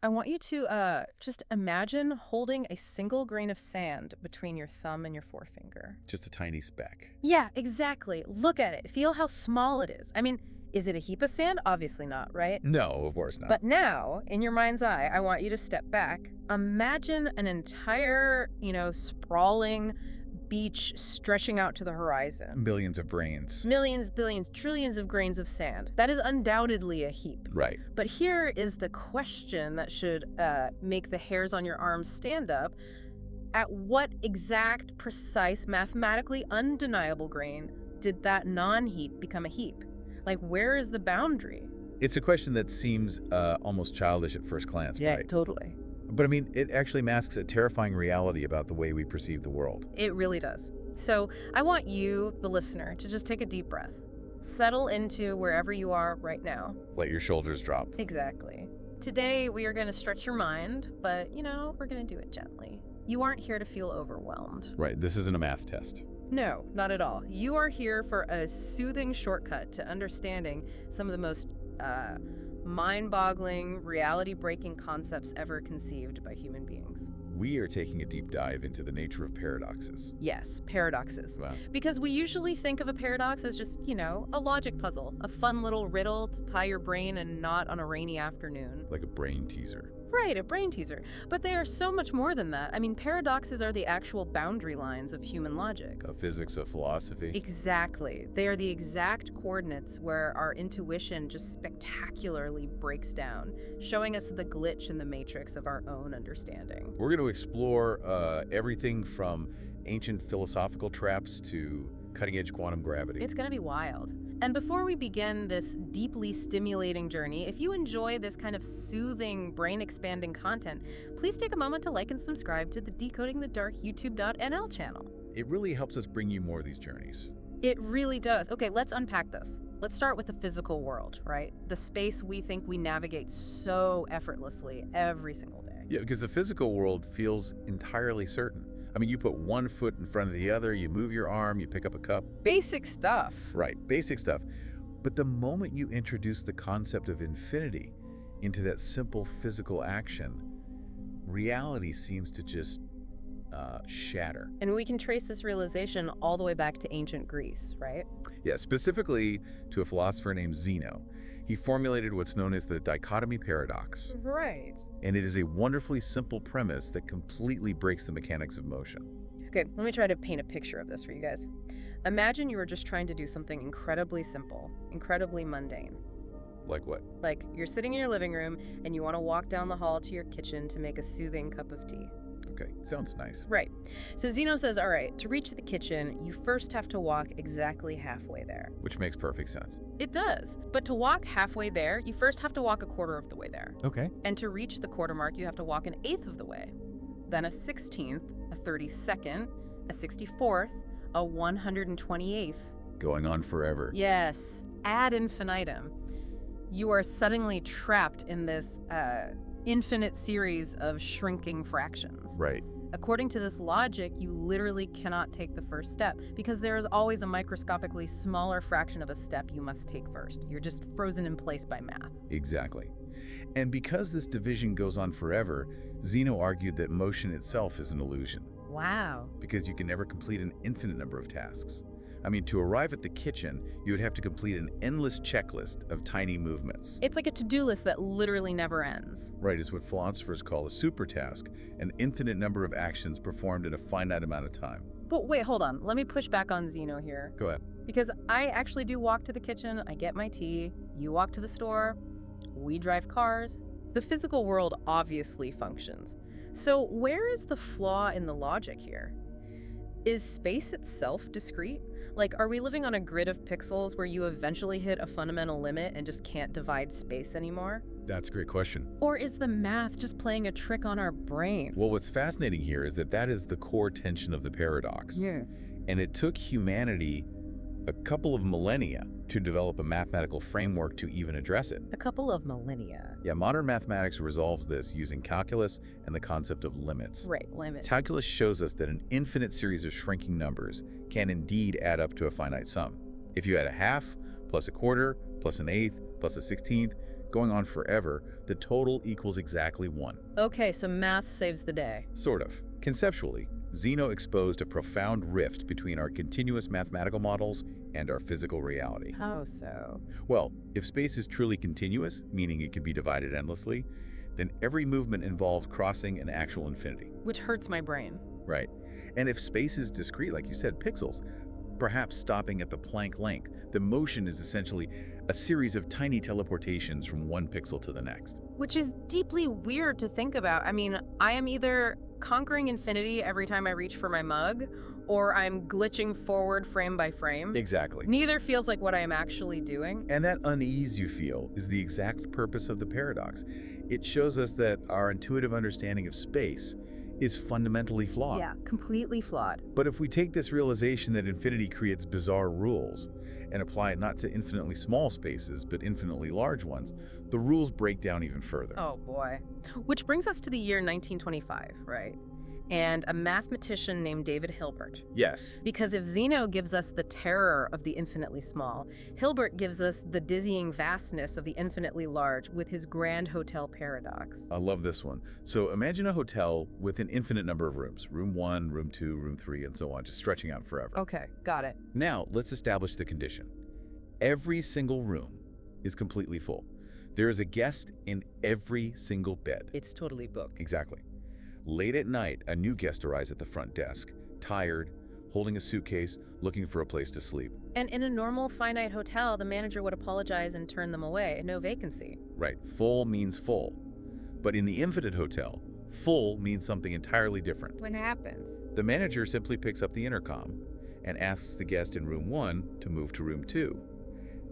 I want you to just imagine holding a single grain of sand between your thumb and your forefinger. Just a tiny speck. Yeah, exactly. Look at it. Feel how small it is. I mean, is it a heap of sand? Obviously not, right? No, of course not. But now, in your mind's eye, I want you to step back. Imagine an entire, sprawling beach stretching out to the horizon. Billions of brains. Millions, billions, trillions of grains of sand. That is undoubtedly a heap. Right. But here is the question that should make the hairs on your arms stand up. At what exact, precise, mathematically undeniable grain did that non-heap become a heap? Like, where is the boundary? It's a question that seems almost childish at first glance, right? Totally. But I mean, it actually masks a terrifying reality about the way we perceive the world. It really does. So I want you, the listener, to just take a deep breath. Settle into wherever you are right now. Let your shoulders drop. Exactly. Today, we are going to stretch your mind, but, we're going to do it gently. You aren't here to feel overwhelmed. Right, this isn't a math test. No, not at all. You are here for a soothing shortcut to understanding some of the most mind-boggling, reality-breaking concepts ever conceived by human beings. We are taking a deep dive into the nature of paradoxes. Yes, paradoxes. Wow. Because we usually think of a paradox as just, a logic puzzle, a fun little riddle to tie your brain in a knot on a rainy afternoon. Like a brain teaser. Right, a brain teaser. But they are so much more than that. I mean, paradoxes are the actual boundary lines of human logic. Of physics, of philosophy. Exactly. They are the exact coordinates where our intuition just spectacularly breaks down, showing us the glitch in the matrix of our own understanding. We're going to explore everything from ancient philosophical traps to cutting-edge quantum gravity. It's going to be wild. And before we begin this deeply stimulating journey, if you enjoy this kind of soothing, brain-expanding content, please take a moment to like and subscribe to the Decoding the Dark YouTube.nl channel. It really helps us bring you more of these journeys. It really does. Okay, let's unpack this. Let's start with the physical world, right? The space we think we navigate so effortlessly every single day. Yeah, because the physical world feels entirely certain. I mean, you put one foot in front of the other, you move your arm, you pick up a cup. Basic stuff. Right, basic stuff. But the moment you introduce the concept of infinity into that simple physical action, reality seems to just shatter. And we can trace this realization all the way back to ancient Greece, right? Yeah, specifically to a philosopher named Zeno. He formulated what's known as the dichotomy paradox. Right. And it is a wonderfully simple premise that completely breaks the mechanics of motion. Okay, let me try to paint a picture of this for you guys. Imagine you were just trying to do something incredibly simple, incredibly mundane. Like what? Like you're sitting in your living room and you want to walk down the hall to your kitchen to make a soothing cup of tea. Okay, sounds nice. Right. So Zeno says, all right, to reach the kitchen, you first have to walk exactly halfway there. Which makes perfect sense. It does. But to walk halfway there, you first have to walk a quarter of the way there. Okay. And to reach the quarter mark, you have to walk an eighth of the way. Then a 16th, a 32nd, a 64th, a 128th. Going on forever. Yes, ad infinitum. You are suddenly trapped in this infinite series of shrinking fractions. Right. According to this logic, you literally cannot take the first step because there is always a microscopically smaller fraction of a step you must take first. You're just frozen in place by math. Exactly. And because this division goes on forever, Zeno argued that motion itself is an illusion. Wow. Because you can never complete an infinite number of tasks. I mean, to arrive at the kitchen, you would have to complete an endless checklist of tiny movements. It's like a to-do list that literally never ends. Right, is what philosophers call a supertask, an infinite number of actions performed in a finite amount of time. But wait, hold on. Let me push back on Zeno here. Go ahead. Because I actually do walk to the kitchen, I get my tea, you walk to the store, we drive cars. The physical world obviously functions. So where is the flaw in the logic here? Is space itself discrete? Like, are we living on a grid of pixels where you eventually hit a fundamental limit and just can't divide space anymore? That's a great question. Or is the math just playing a trick on our brain? Well, what's fascinating here is that is the core tension of the paradox. Yeah. And it took humanity a couple of millennia to develop a mathematical framework to even address it. A couple of millennia. Yeah, modern mathematics resolves this using calculus and the concept of limits. Right, limits. Calculus shows us that an infinite series of shrinking numbers can indeed add up to a finite sum. If you add a half, plus a quarter, plus an eighth, plus a 16th, going on forever, the total equals exactly 1. Okay, so math saves the day. Sort of. Conceptually, Zeno exposed a profound rift between our continuous mathematical models and our physical reality. How so? Well, if space is truly continuous, meaning it can be divided endlessly, then every movement involves crossing an actual infinity. Which hurts my brain. Right. And if space is discrete, like you said, pixels, perhaps stopping at the Planck length, the motion is essentially a series of tiny teleportations from one pixel to the next. Which is deeply weird to think about. I mean, I am either conquering infinity every time I reach for my mug, or I'm glitching forward frame by frame. Exactly. Neither feels like what I am actually doing. And that unease you feel is the exact purpose of the paradox. It shows us that our intuitive understanding of space is fundamentally flawed. Yeah, completely flawed. But if we take this realization that infinity creates bizarre rules and apply it not to infinitely small spaces, but infinitely large ones, the rules break down even further. Oh boy. Which brings us to the year 1925, right? And a mathematician named David Hilbert. Yes. Because if Zeno gives us the terror of the infinitely small, Hilbert gives us the dizzying vastness of the infinitely large with his grand hotel paradox. I love this one. So imagine a hotel with an infinite number of rooms. Room 1, room 2, room 3, and so on, just stretching out forever. Okay, got it. Now, let's establish the condition. Every single room is completely full. There is a guest in every single bed. It's totally booked. Exactly. Late at night, a new guest arrives at the front desk, tired, holding a suitcase, looking for a place to sleep. And in a normal finite hotel, the manager would apologize and turn them away. No vacancy. Right, full means full. But in the infinite hotel, full means something entirely different. What happens? The manager simply picks up the intercom and asks the guest in room 1 to move to room 2.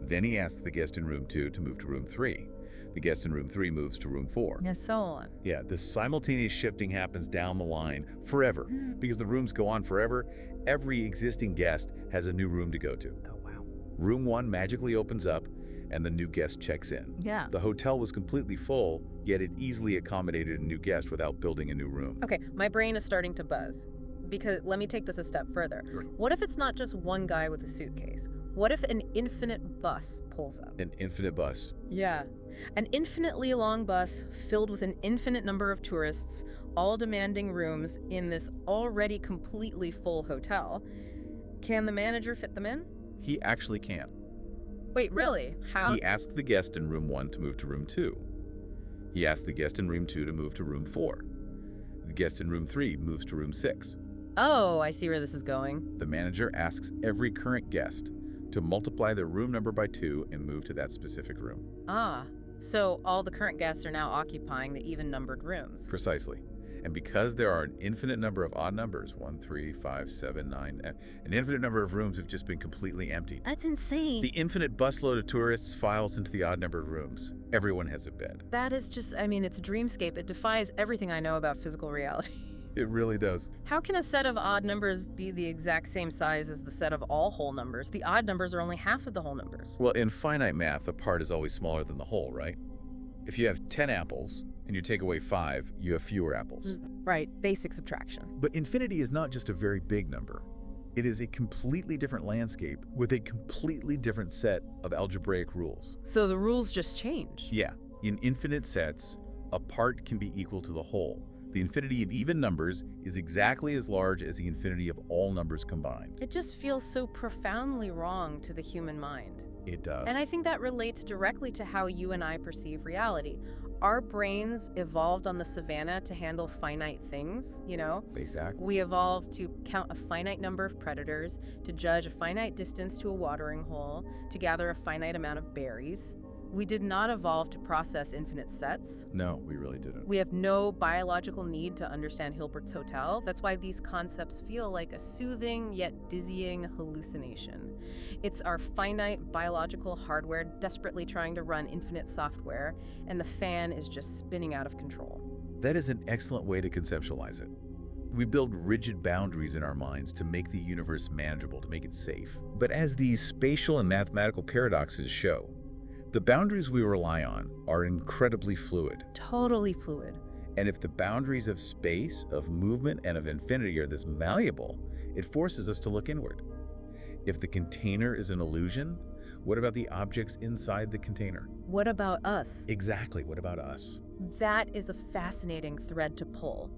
Then he asks the guest in room 2 to move to room 3. The guest in room 3 moves to room 4. And so on. Yeah, this simultaneous shifting happens down the line forever. Because the rooms go on forever, every existing guest has a new room to go to. Oh, wow. Room 1 magically opens up, and the new guest checks in. Yeah. The hotel was completely full, yet it easily accommodated a new guest without building a new room. Okay, my brain is starting to buzz. Because let me take this a step further. Sure. What if it's not just one guy with a suitcase? What if an infinite bus pulls up? An infinite bus. Yeah. An infinitely long bus filled with an infinite number of tourists, all demanding rooms in this already completely full hotel. Can the manager fit them in? He actually can. Wait, really? How? He asked the guest in room 1 to move to room 2. He asked the guest in room 2 to move to room 4. The guest in room 3 moves to room 6. Oh, I see where this is going. The manager asks every current guest to multiply their room number by 2 and move to that specific room. Ah, so all the current guests are now occupying the even-numbered rooms. Precisely. And because there are an infinite number of odd numbers, 1, 3, 5, 7, 9, an infinite number of rooms have just been completely emptied. That's insane. The infinite busload of tourists files into the odd numbered rooms. Everyone has a bed. That is just, I mean, it's a dreamscape. It defies everything I know about physical reality. It really does. How can a set of odd numbers be the exact same size as the set of all whole numbers? The odd numbers are only half of the whole numbers. Well, in finite math, a part is always smaller than the whole, right? If you have 10 apples and you take away 5, you have fewer apples. Right, basic subtraction. But infinity is not just a very big number. It is a completely different landscape with a completely different set of algebraic rules. So the rules just change. Yeah, in infinite sets, a part can be equal to the whole. The infinity of even numbers is exactly as large as the infinity of all numbers combined. It just feels so profoundly wrong to the human mind. It does. And I think that relates directly to how you and I perceive reality. Our brains evolved on the savannah to handle finite things, you know? Exactly. We evolved to count a finite number of predators, to judge a finite distance to a watering hole, to gather a finite amount of berries. We did not evolve to process infinite sets. No, we really didn't. We have no biological need to understand Hilbert's hotel. That's why these concepts feel like a soothing yet dizzying hallucination. It's our finite biological hardware desperately trying to run infinite software, and the fan is just spinning out of control. That is an excellent way to conceptualize it. We build rigid boundaries in our minds to make the universe manageable, to make it safe. But as these spatial and mathematical paradoxes show, the boundaries we rely on are incredibly fluid. Totally fluid. And if the boundaries of space, of movement, and of infinity are this malleable, it forces us to look inward. If the container is an illusion, What about the objects inside the container? What about us? Exactly, what about us? That is a fascinating thread to pull.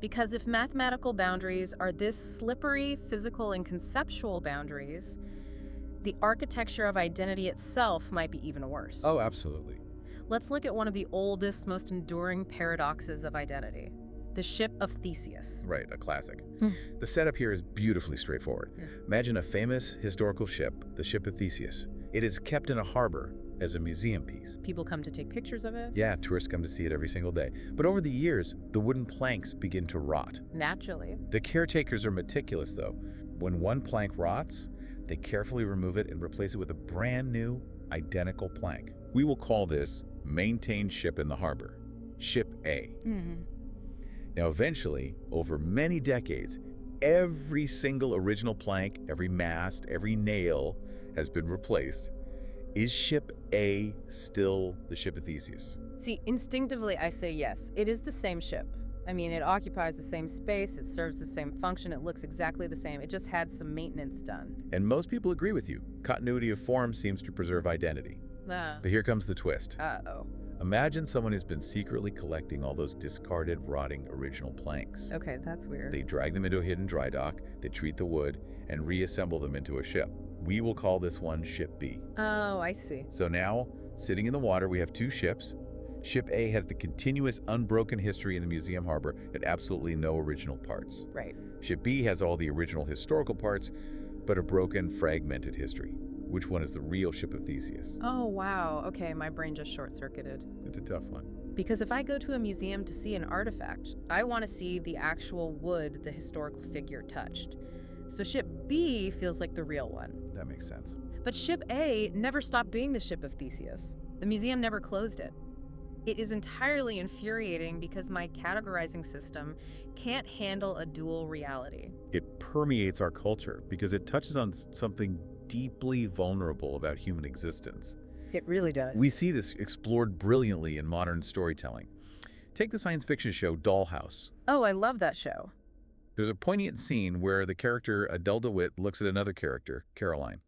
Because if mathematical boundaries are this slippery physical and conceptual boundaries, the architecture of identity itself might be even worse. Oh, absolutely. Let's look at one of the oldest, most enduring paradoxes of identity, the ship of Theseus. Right, a classic. The setup here is beautifully straightforward. Imagine a famous historical ship, the ship of Theseus. It is kept in a harbor as a museum piece. People come to take pictures of it? Yeah, tourists come to see it every single day. But over the years, the wooden planks begin to rot. Naturally. The caretakers are meticulous, though. When one plank rots, they carefully remove it and replace it with a brand new, identical plank. We will call this maintained ship in the harbor, Ship A. Now, eventually, over many decades, every single original plank, every mast, every nail has been replaced. Is Ship A still the ship of Theseus? See, instinctively, I say yes. It is the same ship. I mean, it occupies the same space, it serves the same function, it looks exactly the same. It just had some maintenance done. And most people agree with you. Continuity of form seems to preserve identity. Ah. But here comes the twist. Uh-oh. Imagine someone who's been secretly collecting all those discarded, rotting original planks. Okay, that's weird. They drag them into a hidden dry dock, they treat the wood, and reassemble them into a ship. We will call this one Ship B. Oh, I see. So now, sitting in the water, we have two ships. Ship A has the continuous, unbroken history in the museum harbor and absolutely no original parts. Right. Ship B has all the original historical parts, but a broken, fragmented history. Which one is the real ship of Theseus? Oh, wow. Okay, my brain just short-circuited. It's a tough one. Because if I go to a museum to see an artifact, I want to see the actual wood the historical figure touched. So Ship B feels like the real one. That makes sense. But Ship A never stopped being the ship of Theseus. The museum never closed it. It is entirely infuriating because my categorizing system can't handle a dual reality. It permeates our culture because it touches on something deeply vulnerable about human existence. It really does. We see this explored brilliantly in modern storytelling. Take the science fiction show Dollhouse. Oh, I love that show. There's a poignant scene where the character Adele DeWitt looks at another character, Caroline.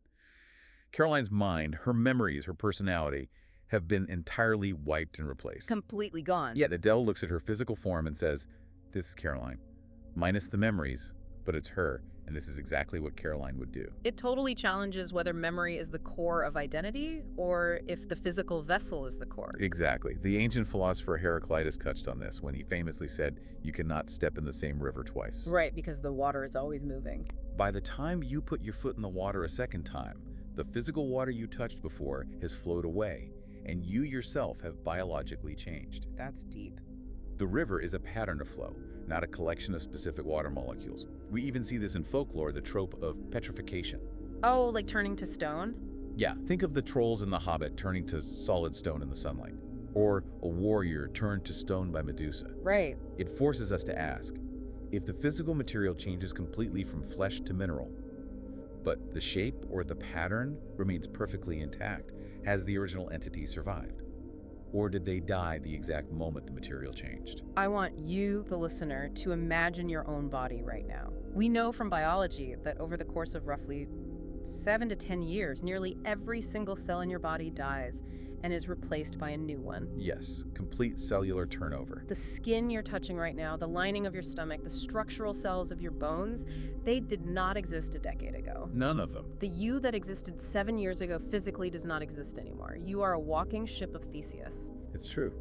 Caroline's mind, her memories, her personality, have been entirely wiped and replaced. Completely gone. Yet Adele looks at her physical form and says, "This is Caroline. Minus the memories, but it's her, and this is exactly what Caroline would do." It totally challenges whether memory is the core of identity or if the physical vessel is the core. Exactly. The ancient philosopher Heraclitus touched on this when he famously said, "You cannot step in the same river twice." Right, because the water is always moving. By the time you put your foot in the water a second time, the physical water you touched before has flowed away, and you yourself have biologically changed. That's deep. The river is a pattern of flow, not a collection of specific water molecules. We even see this in folklore, the trope of petrification. Oh, like turning to stone? Yeah, think of the trolls in The Hobbit turning to solid stone in the sunlight, or a warrior turned to stone by Medusa. Right. It forces us to ask, if the physical material changes completely from flesh to mineral, but the shape or the pattern remains perfectly intact, has the original entity survived? Or did they die the exact moment the material changed? I want you, the listener, to imagine your own body right now. We know from biology that over the course of roughly 7 to 10 years, nearly every single cell in your body dies and is replaced by a new one. Yes, complete cellular turnover. The skin you're touching right now, the lining of your stomach, the structural cells of your bones, they did not exist a decade ago. None of them. The you that existed 7 years ago physically does not exist anymore. You are a walking ship of Theseus. It's true.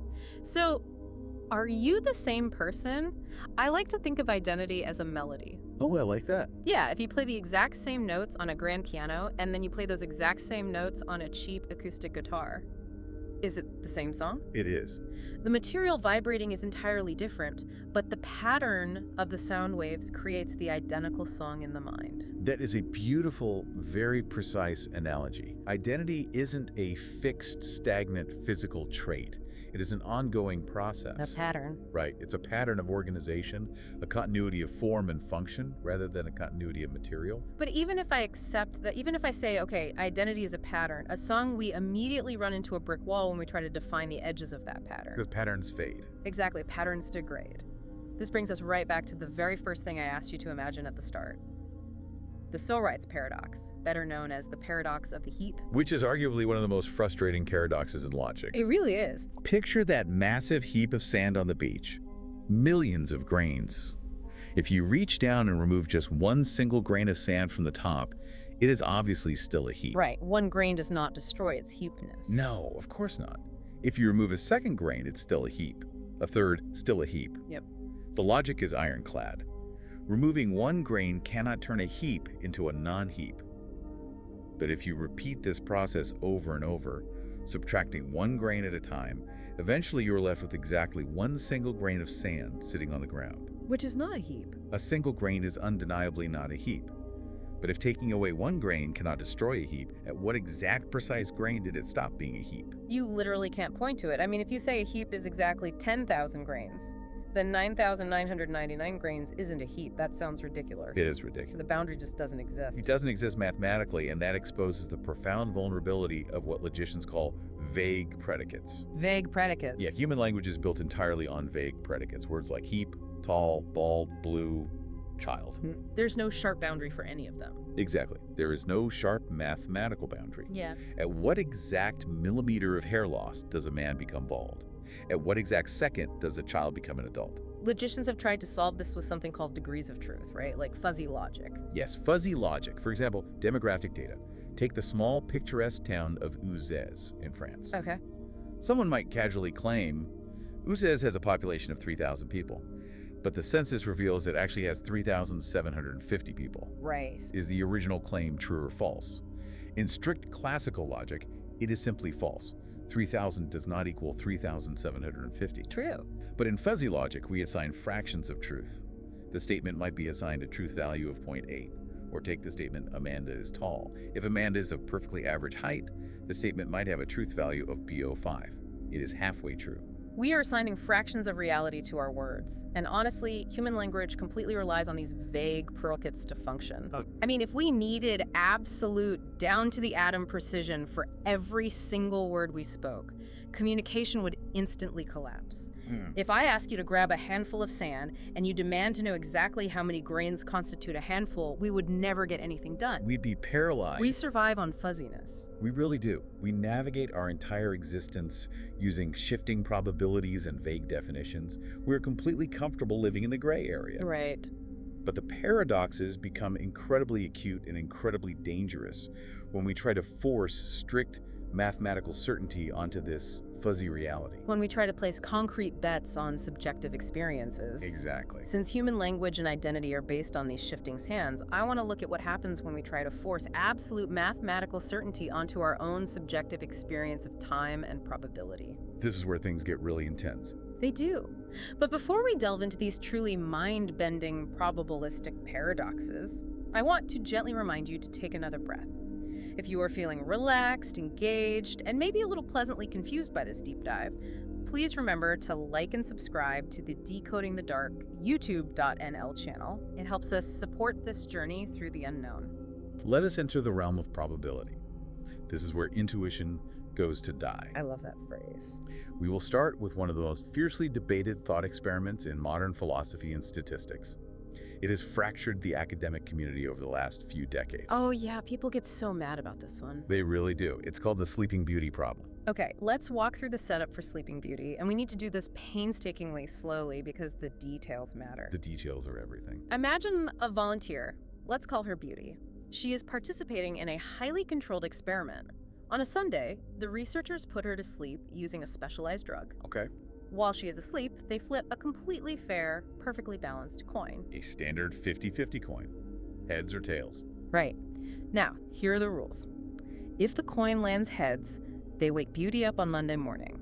So, are you the same person? I like to think of identity as a melody. Oh, I like that. Yeah, if you play the exact same notes on a grand piano and then you play those exact same notes on a cheap acoustic guitar, is it the same song? It is. The material vibrating is entirely different, but the pattern of the sound waves creates the identical song in the mind. That is a beautiful, very precise analogy. Identity isn't a fixed, stagnant physical trait. It is an ongoing process. A pattern. Right. It's a pattern of organization, a continuity of form and function, rather than a continuity of material. But even if I accept that, even if I say, okay, identity is a pattern, a song, we immediately run into a brick wall when we try to define the edges of that pattern. Because patterns fade. Exactly, patterns degrade. This brings us right back to the very first thing I asked you to imagine at the start. The Sowright's paradox, better known as the paradox of the heap. Which is arguably one of the most frustrating paradoxes in logic. It really is. Picture that massive heap of sand on the beach. Millions of grains. If you reach down and remove just one single grain of sand from the top, it is obviously still a heap. Right, one grain does not destroy its heapness. No, of course not. If you remove a second grain, it's still a heap. A third, still a heap. Yep. The logic is ironclad. Removing one grain cannot turn a heap into a non-heap. But if you repeat this process over and over, subtracting one grain at a time, eventually you are left with exactly one single grain of sand sitting on the ground. Which is not a heap. A single grain is undeniably not a heap. But if taking away one grain cannot destroy a heap, at what exact precise grain did it stop being a heap? You literally can't point to it. I mean, if you say a heap is exactly 10,000 grains, then 9,999 grains isn't a heap. That sounds ridiculous. It is ridiculous. The boundary just doesn't exist. It doesn't exist mathematically, and that exposes the profound vulnerability of what logicians call vague predicates. Vague predicates. Yeah, human language is built entirely on vague predicates. Words like heap, tall, bald, blue, child. There's no sharp boundary for any of them. Exactly. There is no sharp mathematical boundary. Yeah. At what exact millimeter of hair loss does a man become bald? At what exact second does a child become an adult? Logicians have tried to solve this with something called degrees of truth, right? Like fuzzy logic. Yes, fuzzy logic. For example, demographic data. Take the small, picturesque town of Uzès in France. Okay. Someone might casually claim Uzès has a population of 3,000 people, but the census reveals it actually has 3,750 people. Right. Is the original claim true or false? In strict classical logic, it is simply false. 3,000 does not equal 3,750. True. But in fuzzy logic, we assign fractions of truth. The statement might be assigned a truth value of 0.8. Or take the statement, Amanda is tall. If Amanda is of perfectly average height, the statement might have a truth value of B05. It is halfway true. We are assigning fractions of reality to our words. And honestly, human language completely relies on these vague predicates to function. I mean, if we needed absolute, down-to-the-atom precision for every single word we spoke, communication would instantly collapse. If I ask you to grab a handful of sand and you demand to know exactly how many grains constitute a handful, we would never get anything done. We'd be paralyzed. We survive on fuzziness. We really do. We navigate our entire existence using shifting probabilities and vague definitions. We're completely comfortable living in the gray area. Right. But the paradoxes become incredibly acute and incredibly dangerous when we try to force strict mathematical certainty onto this fuzzy reality. When we try to place concrete bets on subjective experiences. Exactly. Since human language and identity are based on these shifting sands, I want to look at what happens when we try to force absolute mathematical certainty onto our own subjective experience of time and probability. This is where things get really intense. They do. But before we delve into these truly mind-bending probabilistic paradoxes, I want to gently remind you to take another breath. If you are feeling relaxed, engaged, and maybe a little pleasantly confused by this deep dive, please remember to like and subscribe to the Decoding the Dark YouTube.nl channel. It helps us support this journey through the unknown. Let us enter the realm of probability. This is where intuition goes to die. I love that phrase. We will start with one of the most fiercely debated thought experiments in modern philosophy and statistics. It has fractured the academic community over the last few decades. Oh yeah, people get so mad about this one. They really do. It's called the Sleeping Beauty problem. Okay, let's walk through the setup for Sleeping Beauty, and we need to do this painstakingly slowly because the details matter. The details are everything. Imagine a volunteer. Let's call her Beauty. She is participating in a highly controlled experiment. On a Sunday, the researchers put her to sleep using a specialized drug. Okay. While she is asleep, they flip a completely fair, perfectly balanced coin. A standard 50-50 coin. Heads or tails. Right. Now, here are the rules. If the coin lands heads, they wake Beauty up on Monday morning.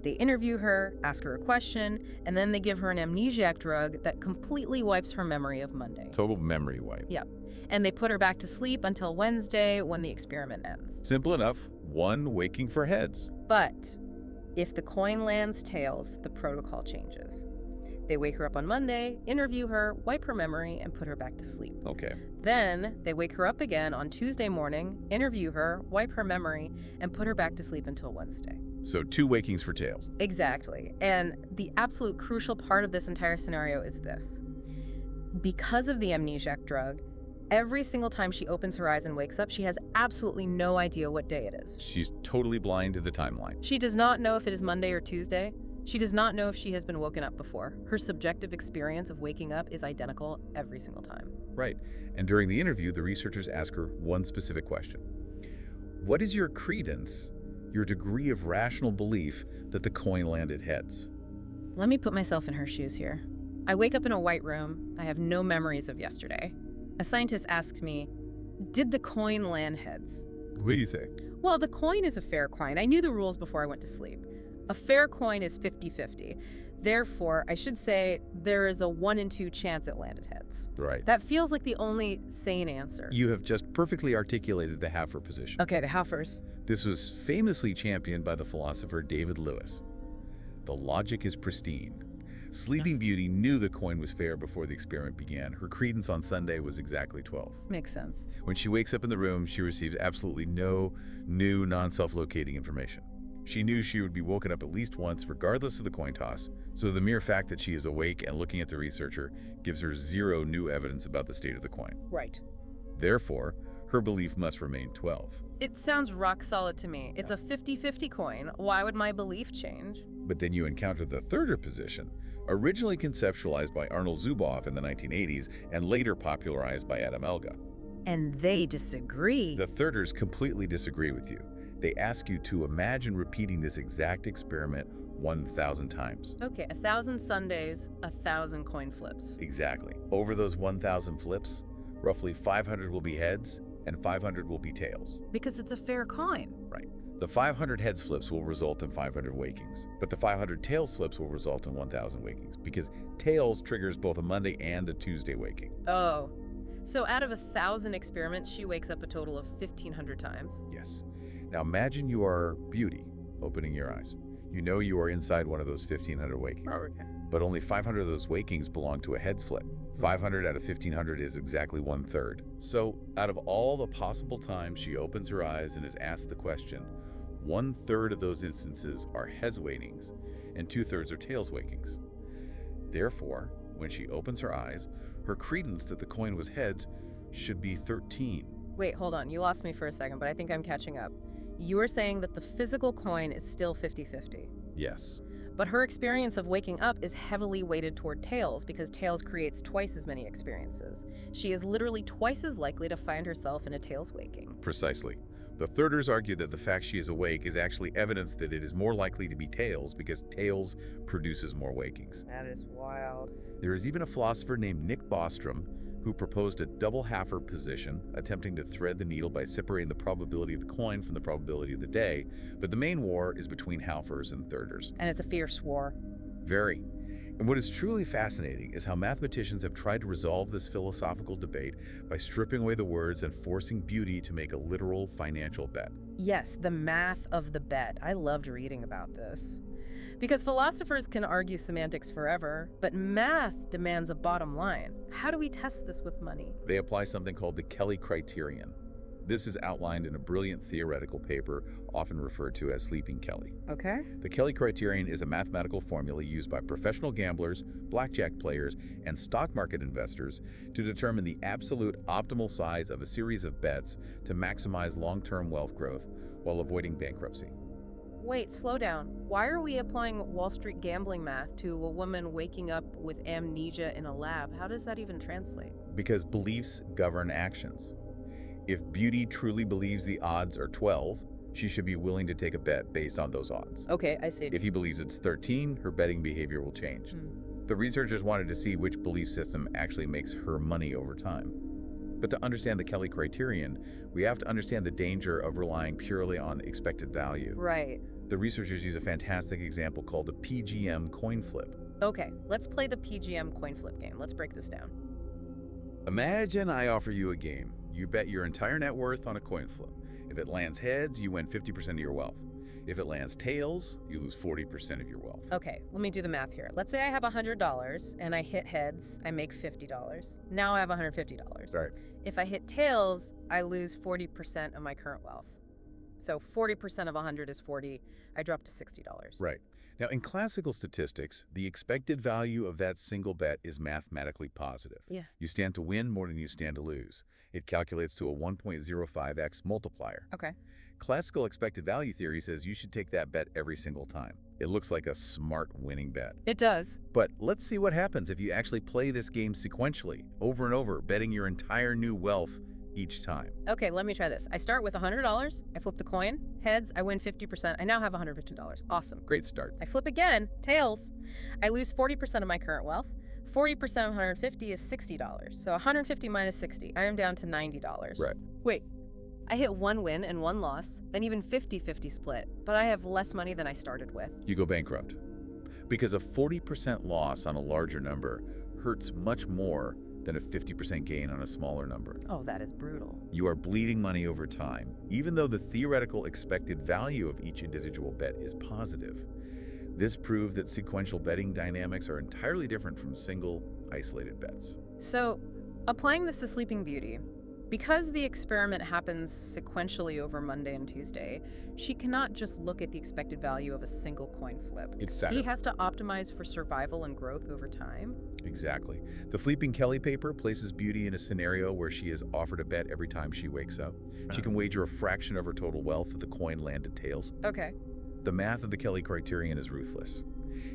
They interview her, ask her a question, and then they give her an amnesiac drug that completely wipes her memory of Monday. Total memory wipe. Yep. And they put her back to sleep until Wednesday when the experiment ends. Simple enough. One waking for heads. But if the coin lands tails, the protocol changes. They wake her up on Monday, interview her, wipe her memory, and put her back to sleep. Okay. Then they wake her up again on Tuesday morning, interview her, wipe her memory, and put her back to sleep until Wednesday. So 2 wakings for tails. Exactly. And the absolute crucial part of this entire scenario is this. Because of the amnesiac drug, Every single time she opens her eyes and wakes up, she has absolutely no idea what day it is. She's totally blind to the timeline. She does not know if it is Monday or Tuesday. She does not know if she has been woken up before. Her subjective experience of waking up is identical every single time. Right. And during the interview, the researchers ask her one specific question. What is your credence, your degree of rational belief that the coin landed heads? Let me put myself in her shoes here. I wake up in a white room. I have no memories of yesterday. A scientist asked me, did the coin land heads? What do you say? Well, the coin is a fair coin. I knew the rules before I went to sleep. A fair coin is 50-50. Therefore, I should say there is a 1 in 2 chance it landed heads. Right. That feels like the only sane answer. You have just perfectly articulated the Haffer position. Okay, the Haffers. This was famously championed by the philosopher David Lewis. The logic is pristine. Sleeping Beauty knew the coin was fair before the experiment began. Her credence on Sunday was exactly 12. Makes sense. When she wakes up in the room, she receives absolutely no new non-self-locating information. She knew she would be woken up at least once, regardless of the coin toss, so the mere fact that she is awake and looking at the researcher gives her zero new evidence about the state of the coin. Right. Therefore, her belief must remain 12. It sounds rock solid to me. It's a 50-50 coin. Why would my belief change? But then you encounter the thirder position, originally conceptualized by Arnold Zuboff in the 1980s and later popularized by Adam Elga. And they disagree. The thirders completely disagree with you. They ask you to imagine repeating this exact experiment 1,000 times. Okay, 1,000 Sundays, 1,000 coin flips. Exactly. Over those 1,000 flips, roughly 500 will be heads and 500 will be tails. Because it's a fair coin. Right. The 500 heads flips will result in 500 wakings, but the 500 tails flips will result in 1,000 wakings because tails triggers both a Monday and a Tuesday waking. Oh. So out of 1,000 experiments, she wakes up a total of 1,500 times. Yes. Now imagine you are Beauty, opening your eyes. You know you are inside one of those 1,500 wakings. Oh, okay. But only 500 of those wakings belong to a heads flip. 500 out of 1,500 is exactly 1/3. So out of all the possible times she opens her eyes and is asked the question, 1/3 of those instances are heads wakings and 2/3 are tails wakings. Therefore, when she opens her eyes, her credence that the coin was heads should be 13. Wait, hold on. You lost me for a second, but I think I'm catching up. You were saying that the physical coin is still 50-50. Yes. But her experience of waking up is heavily weighted toward tails because tails creates twice as many experiences. She is literally twice as likely to find herself in a tails waking. Precisely. The thirders argue that the fact she is awake is actually evidence that it is more likely to be tails because tails produces more wakings. That is wild. There is even a philosopher named Nick Bostrom who proposed a double Haffer position, attempting to thread the needle by separating the probability of the coin from the probability of the day, but the main war is between Haffers and thirders. And it's a fierce war. Very. And what is truly fascinating is how mathematicians have tried to resolve this philosophical debate by stripping away the words and forcing Beauty to make a literal financial bet. Yes, the math of the bet. I loved reading about this. Because philosophers can argue semantics forever, but math demands a bottom line. How do we test this with money? They apply something called the Kelly criterion. This is outlined in a brilliant theoretical paper often referred to as Sleeping Kelly. Okay. The Kelly criterion is a mathematical formula used by professional gamblers, blackjack players, and stock market investors to determine the absolute optimal size of a series of bets to maximize long-term wealth growth while avoiding bankruptcy. Wait, slow down. Why are we applying Wall Street gambling math to a woman waking up with amnesia in a lab? How does that even translate? Because beliefs govern actions. If Beauty truly believes the odds are 12, she should be willing to take a bet based on those odds. Okay, I see. If he believes it's 13, her betting behavior will change. The researchers wanted to see which belief system actually makes her money over time. But to understand the Kelly criterion, we have to understand the danger of relying purely on expected value. Right. The researchers use a fantastic example called the PGM coin flip. Okay, let's play the PGM coin flip game. Let's break this down. Imagine I offer you a game. You bet your entire net worth on a coin flip. If it lands heads, you win 50% of your wealth. If it lands tails, you lose 40% of your wealth. Okay, let me do the math here. Let's say I have $100 and I hit heads, I make $50. Now I have $150. Right. If I hit tails, I lose 40% of my current wealth. So 40% of 100 is 40. I drop to $60. Right. Now, in classical statistics, the expected value of that single bet is mathematically positive. Yeah. You stand to win more than you stand to lose. It calculates to a 1.05x multiplier. Okay. Classical expected value theory says you should take that bet every single time. It looks like a smart winning bet. It does. But let's see what happens if you actually play this game sequentially, over and over, betting your entire new wealth each time. Okay, let me try this. I start with $100. I flip the coin. Heads, I win 50%. I now have $150. Awesome. Great start. I flip again. Tails. I lose 40% of my current wealth. 40% of 150 is $60. So 150 minus 60. I am down to $90. Right. Wait. I hit one win and one loss, an even 50-50 split, but I have less money than I started with. You go bankrupt. Because a 40% loss on a larger number hurts much more than a 50% gain on a smaller number. Oh, that is brutal. You are bleeding money over time, even though the theoretical expected value of each individual bet is positive. This proved that sequential betting dynamics are entirely different from single, isolated bets. So, applying this to Sleeping Beauty, because the experiment happens sequentially over Monday and Tuesday, she cannot just look at the expected value of a single coin flip. Exactly. He has to optimize for survival and growth over time. Exactly. The Sleeping Kelly paper places Beauty in a scenario where she is offered a bet every time she wakes up. She can wager a fraction of her total wealth if the coin landed tails. Okay. The math of the Kelly criterion is ruthless.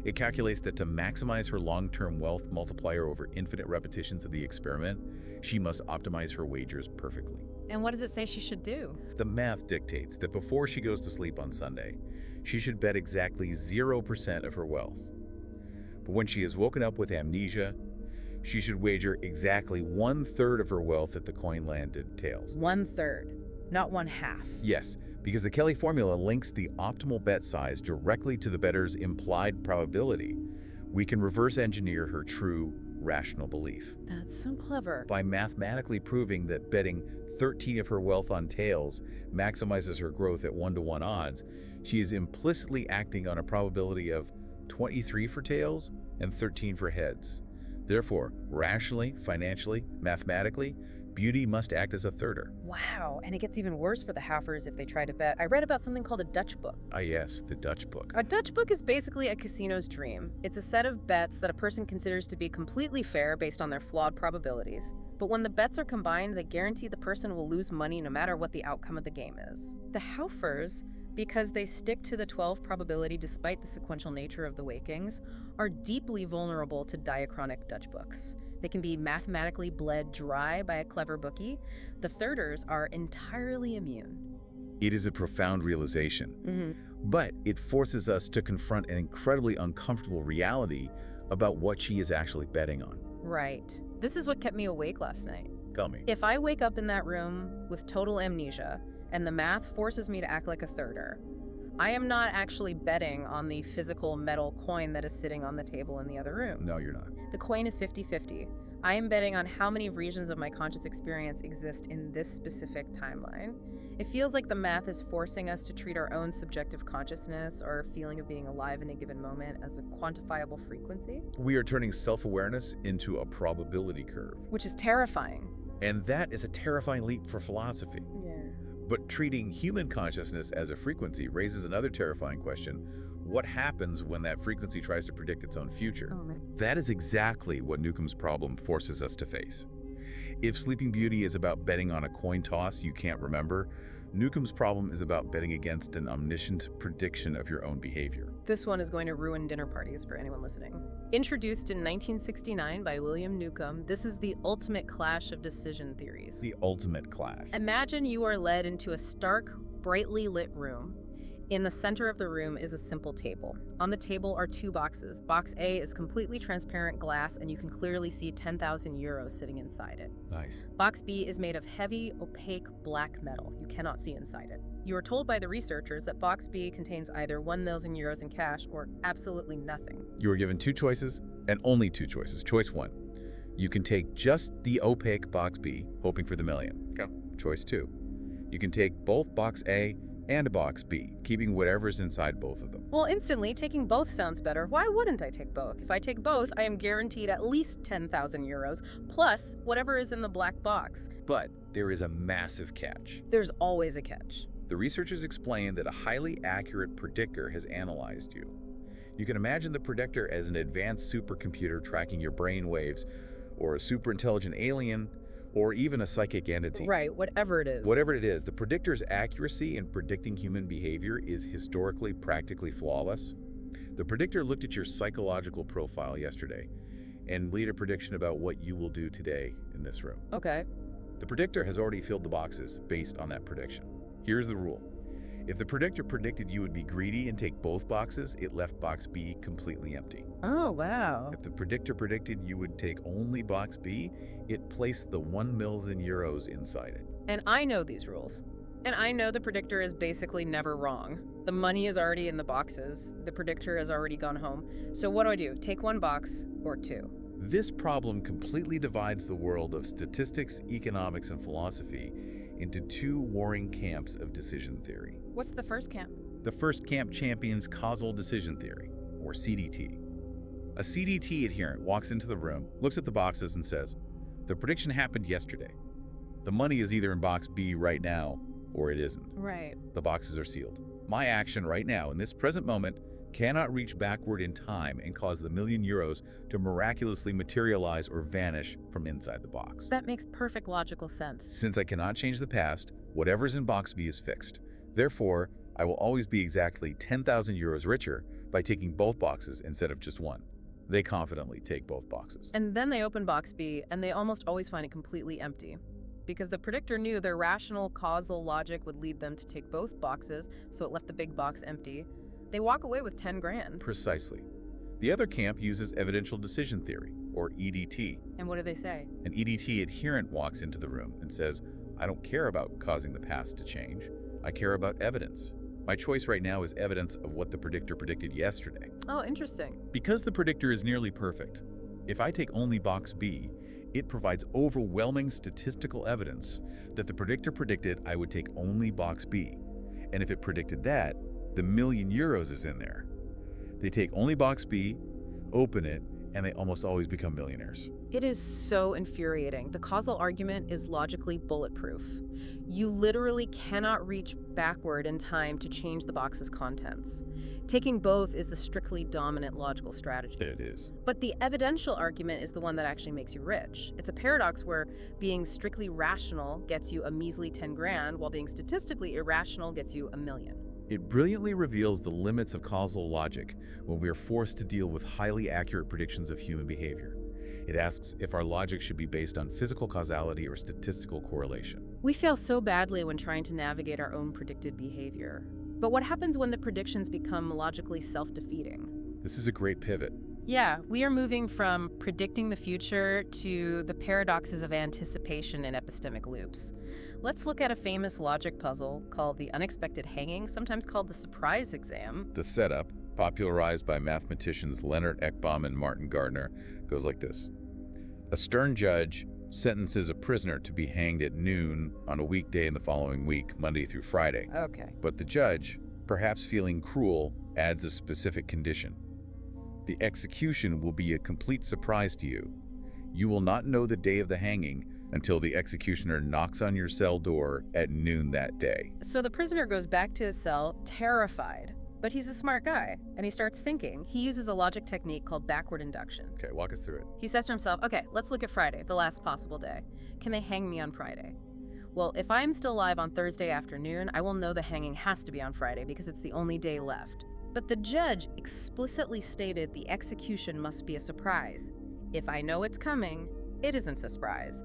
It calculates that to maximize her long-term wealth multiplier over infinite repetitions of the experiment, she must optimize her wagers perfectly. And what does it say she should do? The math dictates that before she goes to sleep on Sunday, she should bet exactly 0% of her wealth. But when she is woken up with amnesia, she should wager exactly 1/3 of her wealth if the coin landed tails. 1/3, not 1/2. Yes, because the Kelly formula links the optimal bet size directly to the bettor's implied probability. We can reverse engineer her true, rational belief. That's so clever. By mathematically proving that betting 13 of her wealth on tails maximizes her growth at 1-to-1 odds, she is implicitly acting on a probability of 23 for tails and 13 for heads. Therefore, rationally, financially, mathematically, Beauty must act as a thirder. Wow, and it gets even worse for the halfers if they try to bet. I read about something called a Dutch book. Ah yes, the Dutch book. A Dutch book is basically a casino's dream. It's a set of bets that a person considers to be completely fair based on their flawed probabilities. But when the bets are combined, they guarantee the person will lose money no matter what the outcome of the game is. The halfers, because they stick to the 12 probability despite the sequential nature of the wakings, are deeply vulnerable to diachronic Dutch books. They can be mathematically bled dry by a clever bookie. The thirders are entirely immune. It is a profound realization, but it forces us to confront an incredibly uncomfortable reality about what she is actually betting on. Right. This is what kept me awake last night. Tell me. If I wake up in that room with total amnesia, and the math forces me to act like a thirder, I am not actually betting on the physical metal coin that is sitting on the table in the other room. No, you're not. The coin is 50-50. I am betting on how many regions of my conscious experience exist in this specific timeline. It feels like the math is forcing us to treat our own subjective consciousness or feeling of being alive in a given moment as a quantifiable frequency. We are turning self-awareness into a probability curve. Which is terrifying. And that is a terrifying leap for philosophy. Yeah. But treating human consciousness as a frequency raises another terrifying question. What happens when that frequency tries to predict its own future? Oh, man. That is exactly what Newcomb's problem forces us to face. If Sleeping Beauty is about betting on a coin toss you can't remember, Newcomb's problem is about betting against an omniscient prediction of your own behavior. This one is going to ruin dinner parties for anyone listening. Introduced in 1969 by William Newcomb, this is the ultimate clash of decision theories. The ultimate clash. Imagine you are led into a stark, brightly lit room. In the center of the room is a simple table. On the table are two boxes. Box A is completely transparent glass, and you can clearly see 10,000 euros sitting inside it. Nice. Box B is made of heavy, opaque black metal. You cannot see inside it. You are told by the researchers that Box B contains either 1,000,000 euros in cash or absolutely nothing. You are given two choices, and only two choices. Choice one, you can take just the opaque Box B, hoping for the million. Go. Choice two, you can take both Box A and Box B, keeping whatever's inside both of them. Well, instantly, taking both sounds better. Why wouldn't I take both? If I take both, I am guaranteed at least 10,000 euros, plus whatever is in the black box. But there is a massive catch. There's always a catch. The researchers explain that a highly accurate predictor has analyzed you. You can imagine the predictor as an advanced supercomputer tracking your brain waves, or a superintelligent alien, or even a psychic entity. Right, whatever it is. Whatever it is, the predictor's accuracy in predicting human behavior is historically practically flawless. The predictor looked at your psychological profile yesterday and made a prediction about what you will do today in this room. Okay. The predictor has already filled the boxes based on that prediction. Here's the rule. If the predictor predicted you would be greedy and take both boxes, it left box B completely empty. Oh, wow. If the predictor predicted you would take only box B, it placed the 1 million euros inside it. And I know these rules. And I know the predictor is basically never wrong. The money is already in the boxes. The predictor has already gone home. So what do? Take one box or two? This problem completely divides the world of statistics, economics, and philosophy into two warring camps of decision theory. What's the first camp? The first camp champions causal decision theory, or CDT. A CDT adherent walks into the room, looks at the boxes, and says, "The prediction happened yesterday. The money is either in box B right now, or it isn't. Right. The boxes are sealed. My action right now, in this present moment, cannot reach backward in time and cause the €1,000,000 to miraculously materialize or vanish from inside the box. That makes perfect logical sense. Since I cannot change the past, whatever's in box B is fixed. Therefore, I will always be exactly €10,000 richer by taking both boxes instead of just one." They confidently take both boxes. And then they open box B, and they almost always find it completely empty. Because the predictor knew their rational causal logic would lead them to take both boxes, so it left the big box empty. They walk away with 10 grand. Precisely. The other camp uses evidential decision theory, or EDT. And what do they say? An EDT adherent walks into the room and says, "I don't care about causing the past to change. I care about evidence. My choice right now is evidence of what the predictor predicted yesterday." Oh, interesting. Because the predictor is nearly perfect, if I take only box B, it provides overwhelming statistical evidence that the predictor predicted I would take only box B. And if it predicted that, the €1,000,000 is in there. They take only box B, open it, and they almost always become millionaires. It is so infuriating. The causal argument is logically bulletproof. You literally cannot reach backward in time to change the box's contents. Taking both is the strictly dominant logical strategy. It is. But the evidential argument is the one that actually makes you rich. It's a paradox where being strictly rational gets you a measly 10 grand, while being statistically irrational gets you 1,000,000. It brilliantly reveals the limits of causal logic when we are forced to deal with highly accurate predictions of human behavior. It asks if our logic should be based on physical causality or statistical correlation. We fail so badly when trying to navigate our own predicted behavior. But what happens when the predictions become logically self-defeating? This is a great pivot. Yeah, we are moving from predicting the future to the paradoxes of anticipation and epistemic loops. Let's look at a famous logic puzzle called the unexpected hanging, sometimes called the surprise exam. The setup, popularized by mathematicians Leonard Ekbaum and Martin Gardner, goes like this. A stern judge sentences a prisoner to be hanged at noon on a weekday in the following week, Monday through Friday. Okay. But the judge, perhaps feeling cruel, adds a specific condition. The execution will be a complete surprise to you. You will not know the day of the hanging until the executioner knocks on your cell door at noon that day. So the prisoner goes back to his cell, terrified. But he's a smart guy, and he starts thinking. He uses a logic technique called backward induction. Okay, walk us through it. He says to himself, okay, let's look at Friday, the last possible day. Can they hang me on Friday? Well, if I'm still alive on Thursday afternoon, I will know the hanging has to be on Friday because it's the only day left. But the judge explicitly stated the execution must be a surprise. If I know it's coming, it isn't a surprise.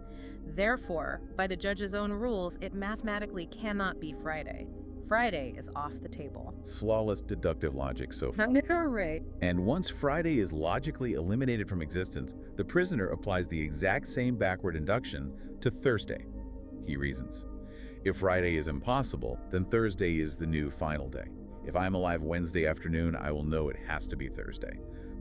Therefore, by the judge's own rules, it mathematically cannot be Friday. Friday is off the table. Flawless deductive logic so far. Right. And once Friday is logically eliminated from existence, the prisoner applies the exact same backward induction to Thursday. He reasons. If Friday is impossible, then Thursday is the new final day. If I'm alive Wednesday afternoon, I will know it has to be Thursday.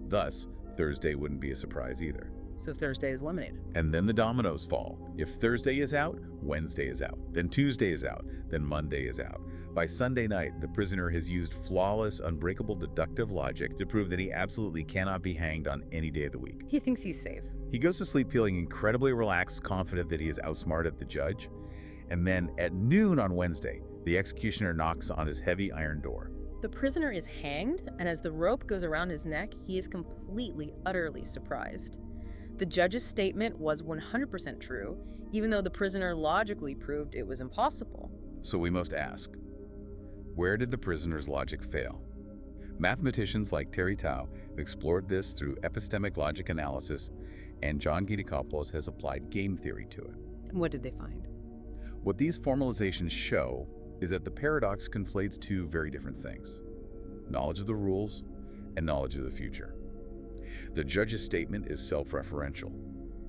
Thus, Thursday wouldn't be a surprise either. So Thursday is eliminated. And then the dominoes fall. If Thursday is out, Wednesday is out. Then Tuesday is out. Then Monday is out. By Sunday night, the prisoner has used flawless, unbreakable deductive logic to prove that he absolutely cannot be hanged on any day of the week. He thinks he's safe. He goes to sleep feeling incredibly relaxed, confident that he has outsmarted the judge. And then at noon on Wednesday, the executioner knocks on his heavy iron door. The prisoner is hanged, and as the rope goes around his neck, he is completely, utterly surprised. The judge's statement was 100% true, even though the prisoner logically proved it was impossible. So we must ask, where did the prisoner's logic fail? Mathematicians like Terry Tao have explored this through epistemic logic analysis, and John Georgakopoulos has applied game theory to it. What did they find? What these formalizations show is that the paradox conflates two very different things: knowledge of the rules and knowledge of the future. The judge's statement is self-referential.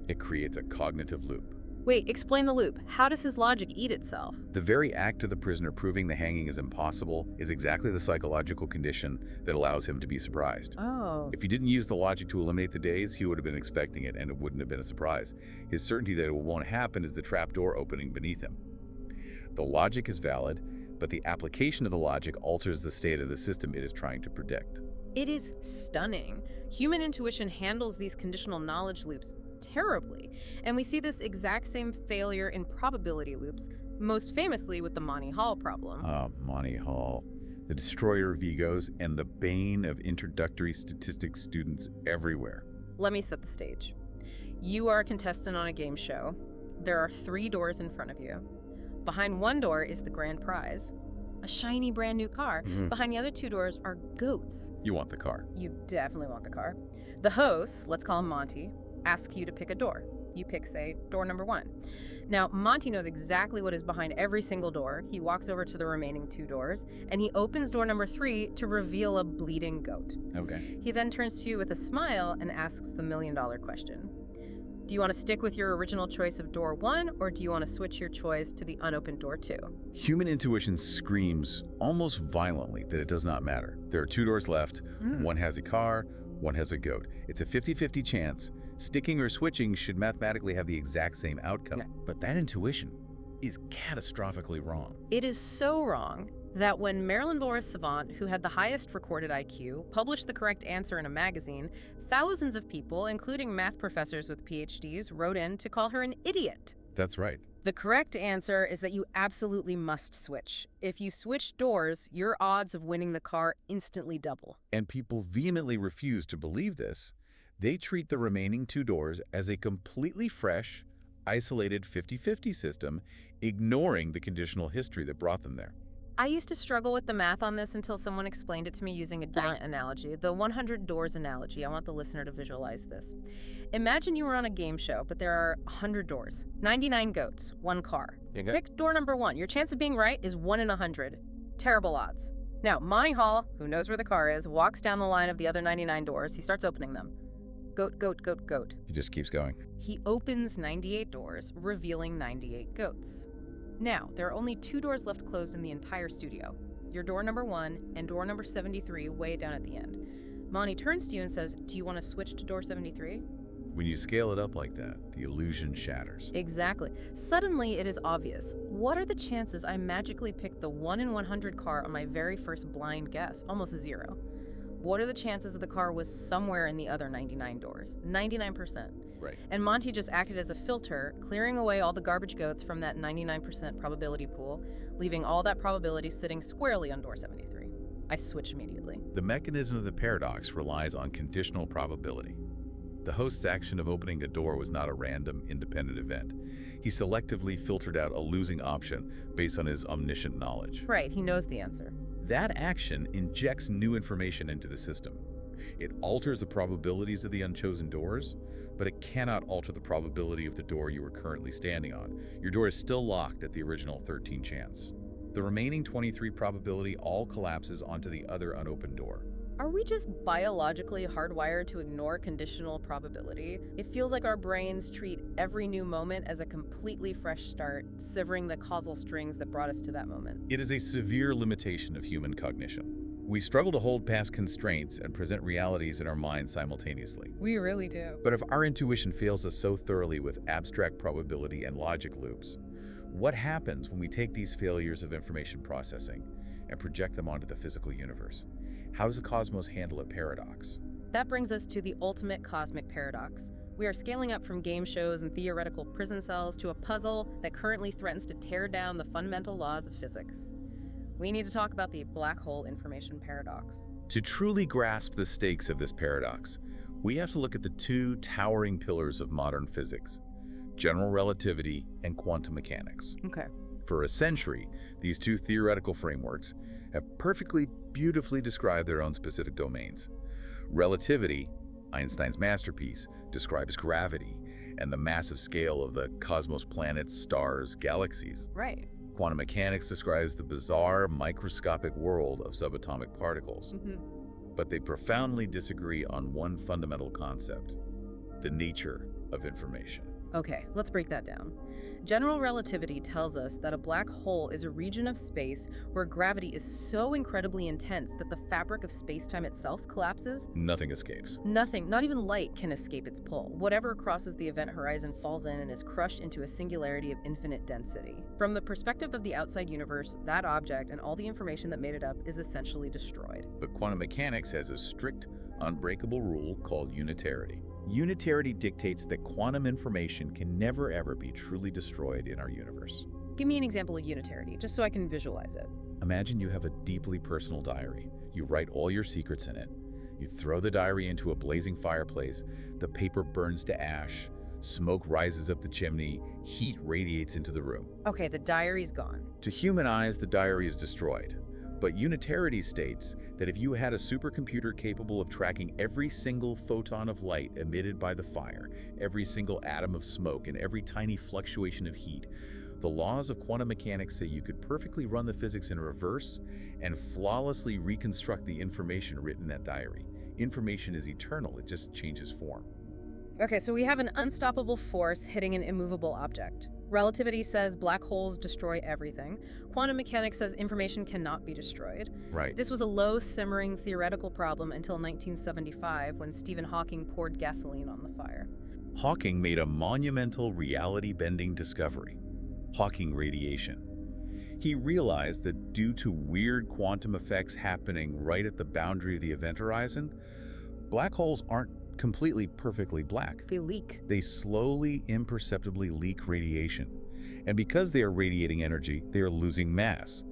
It creates a cognitive loop. Wait, explain the loop. How does his logic eat itself? The very act of the prisoner proving the hanging is impossible is exactly the psychological condition that allows him to be surprised. Oh. If he didn't use the logic to eliminate the days, he would have been expecting it, and it wouldn't have been a surprise. His certainty that it won't happen is the trap door opening beneath him. The logic is valid, but the application of the logic alters the state of the system it is trying to predict. It is stunning. Human intuition handles these conditional knowledge loops terribly, and we see this exact same failure in probability loops, most famously with the Monty Hall problem. Monty Hall, the destroyer of egos and the bane of introductory statistics students everywhere. Let me set the stage. You are a contestant on a game show. There are 3 doors in front of you. Behind one door is the grand prize, a shiny brand new car. Behind the other 2 doors are goats. You want the car. You definitely want the car. The host, let's call him Monty, asks you to pick a door. You pick, say, door number 1. Now, Monty knows exactly what is behind every single door. He walks over to the remaining 2 doors, and he opens door number 3 to reveal a bleeding goat. Okay. He then turns to you with a smile and asks the million-dollar question. Do you want to stick with your original choice of door 1, or do you want to switch your choice to the unopened door 2? Human intuition screams almost violently that it does not matter. There are 2 doors left. One has a car, one has a goat. It's a 50-50 chance. Sticking or switching should mathematically have the exact same outcome. But that intuition is catastrophically wrong. It is so wrong that when Marilyn Boris Savant, who had the highest recorded IQ, published the correct answer in a magazine, thousands of people, including math professors with PhDs, wrote in to call her an idiot. That's right. The correct answer is that you absolutely must switch. If you switch doors, your odds of winning the car instantly double. And people vehemently refuse to believe this. They treat the remaining 2 doors as a completely fresh, isolated 50-50 system, ignoring the conditional history that brought them there. I used to struggle with the math on this until someone explained it to me using a giant analogy, the 100 doors analogy. I want the listener to visualize this. Imagine you were on a game show, but there are 100 doors, 99 goats, 1 car. Okay. Pick door number 1. Your chance of being right is 1 in 100. Terrible odds. Now, Monty Hall, who knows where the car is, walks down the line of the other 99 doors. He starts opening them. Goat, goat, goat, goat. He just keeps going. He opens 98 doors, revealing 98 goats. Now, there are only 2 doors left closed in the entire studio. Your door number 1 and door number 73 way down at the end. Monty turns to you and says, do you want to switch to door 73? When you scale it up like that, the illusion shatters. Exactly. Suddenly, it is obvious. What are the chances I magically picked the 1 in 100 car on my very first blind guess? Almost 0. What are the chances that the car was somewhere in the other 99 doors? 99%. Right. And Monty just acted as a filter, clearing away all the garbage goats from that 99% probability pool, leaving all that probability sitting squarely on door 73. I switched immediately. The mechanism of the paradox relies on conditional probability. The host's action of opening a door was not a random, independent event. He selectively filtered out a losing option based on his omniscient knowledge. Right, he knows the answer. That action injects new information into the system. It alters the probabilities of the unchosen doors, but it cannot alter the probability of the door you are currently standing on. Your door is still locked at the original 13 chance. The remaining 23 probability all collapses onto the other unopened door. Are we just biologically hardwired to ignore conditional probability? It feels like our brains treat every new moment as a completely fresh start, severing the causal strings that brought us to that moment. It is a severe limitation of human cognition. We struggle to hold past constraints and present realities in our minds simultaneously. We really do. But if our intuition fails us so thoroughly with abstract probability and logic loops, what happens when we take these failures of information processing and project them onto the physical universe? How does the cosmos handle a paradox? That brings us to the ultimate cosmic paradox. We are scaling up from game shows and theoretical prison cells to a puzzle that currently threatens to tear down the fundamental laws of physics. We need to talk about the black hole information paradox. To truly grasp the stakes of this paradox, we have to look at the two towering pillars of modern physics: general relativity and quantum mechanics. Okay. For a century, these two theoretical frameworks have perfectly, beautifully described their own specific domains. Relativity, Einstein's masterpiece, describes gravity and the massive scale of the cosmos, planets, stars, galaxies. Right. Quantum mechanics describes the bizarre, microscopic world of subatomic particles. But they profoundly disagree on one fundamental concept: the nature of information. Okay, let's break that down. General relativity tells us that a black hole is a region of space where gravity is so incredibly intense that the fabric of space-time itself collapses. Nothing escapes. Nothing, not even light, can escape its pull. Whatever crosses the event horizon falls in and is crushed into a singularity of infinite density. From the perspective of the outside universe, that object and all the information that made it up is essentially destroyed. But quantum mechanics has a strict, unbreakable rule called unitarity. Unitarity dictates that quantum information can never ever be truly destroyed in our universe. Give me an example of unitarity, just so I can visualize it. Imagine you have a deeply personal diary. You write all your secrets in it. You throw the diary into a blazing fireplace. The paper burns to ash. Smoke rises up the chimney. Heat radiates into the room. Okay, the diary's gone. To human eyes, the diary is destroyed. But unitarity states that if you had a supercomputer capable of tracking every single photon of light emitted by the fire, every single atom of smoke, and every tiny fluctuation of heat, the laws of quantum mechanics say you could perfectly run the physics in reverse and flawlessly reconstruct the information written in that diary. Information is eternal, it just changes form. Okay, so we have an unstoppable force hitting an immovable object. Relativity says black holes destroy everything. Quantum mechanics says information cannot be destroyed. Right. This was a low-simmering theoretical problem until 1975, when Stephen Hawking poured gasoline on the fire. Hawking made a monumental reality-bending discovery: Hawking radiation. He realized that due to weird quantum effects happening right at the boundary of the event horizon, black holes aren't completely perfectly black. They leak. They slowly, imperceptibly leak radiation. And because they are radiating energy, they are losing mass.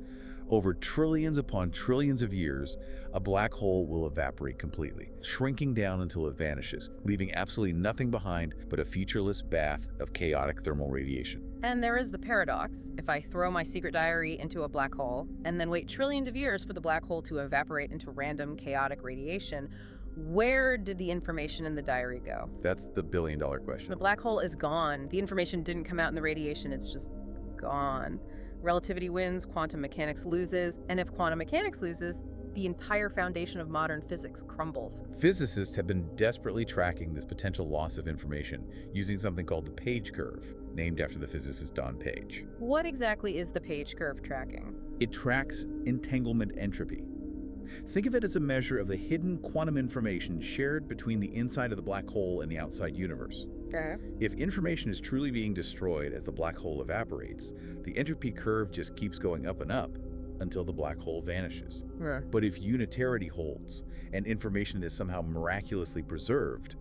Over trillions upon trillions of years, a black hole will evaporate completely, shrinking down until it vanishes, leaving absolutely nothing behind but a featureless bath of chaotic thermal radiation. And there is the paradox. If I throw my secret diary into a black hole and then wait trillions of years for the black hole to evaporate into random, chaotic radiation, where did the information in the diary go? That's the billion-dollar question. The black hole is gone. The information didn't come out in the radiation, it's just gone. Relativity wins, quantum mechanics loses, and if quantum mechanics loses, the entire foundation of modern physics crumbles. Physicists have been desperately tracking this potential loss of information using something called the Page curve, named after the physicist Don Page. What exactly is the Page curve tracking? It tracks entanglement entropy. Think of it as a measure of the hidden quantum information shared between the inside of the black hole and the outside universe. Okay. If information is truly being destroyed as the black hole evaporates, the entropy curve just keeps going up and up until the black hole vanishes. Yeah. But if unitarity holds and information is somehow miraculously preserved,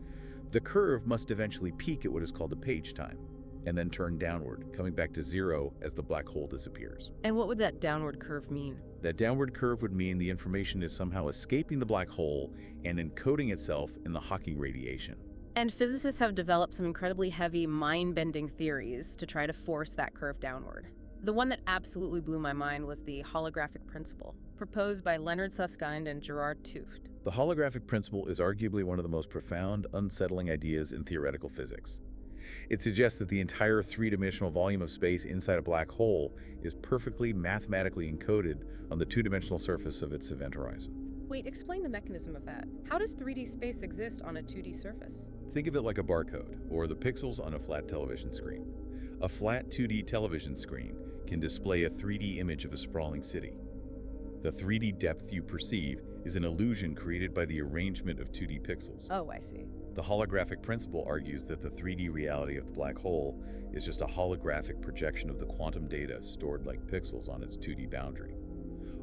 the curve must eventually peak at what is called the Page time, and then turn downward, coming back to zero as the black hole disappears. And what would that downward curve mean? That downward curve would mean the information is somehow escaping the black hole and encoding itself in the Hawking radiation. And physicists have developed some incredibly heavy, mind-bending theories to try to force that curve downward. The one that absolutely blew my mind was the holographic principle, proposed by Leonard Susskind and Gerard 't Hooft. The holographic principle is arguably one of the most profound, unsettling ideas in theoretical physics. It suggests that the entire three-dimensional volume of space inside a black hole is perfectly mathematically encoded on the two-dimensional surface of its event horizon. Wait, explain the mechanism of that. How does 3D space exist on a 2D surface? Think of it like a barcode, or the pixels on a flat television screen. A flat 2D television screen can display a 3D image of a sprawling city. The 3D depth you perceive is an illusion created by the arrangement of 2D pixels. Oh, I see. The holographic principle argues that the 3D reality of the black hole is just a holographic projection of the quantum data stored like pixels on its 2D boundary.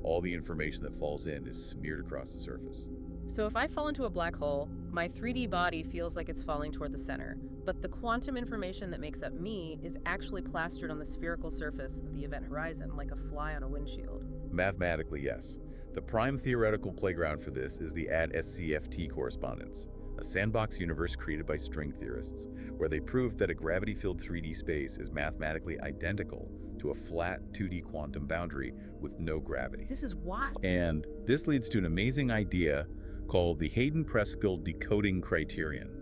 All the information that falls in is smeared across the surface. So if I fall into a black hole, my 3D body feels like it's falling toward the center, but the quantum information that makes up me is actually plastered on the spherical surface of the event horizon like a fly on a windshield. Mathematically, yes. The prime theoretical playground for this is the AD-SCFT correspondence, a sandbox universe created by string theorists, where they proved that a gravity-filled 3D space is mathematically identical to a flat 2D quantum boundary with no gravity. This is wild. And this leads to an amazing idea called the Hayden-Preskill decoding criterion.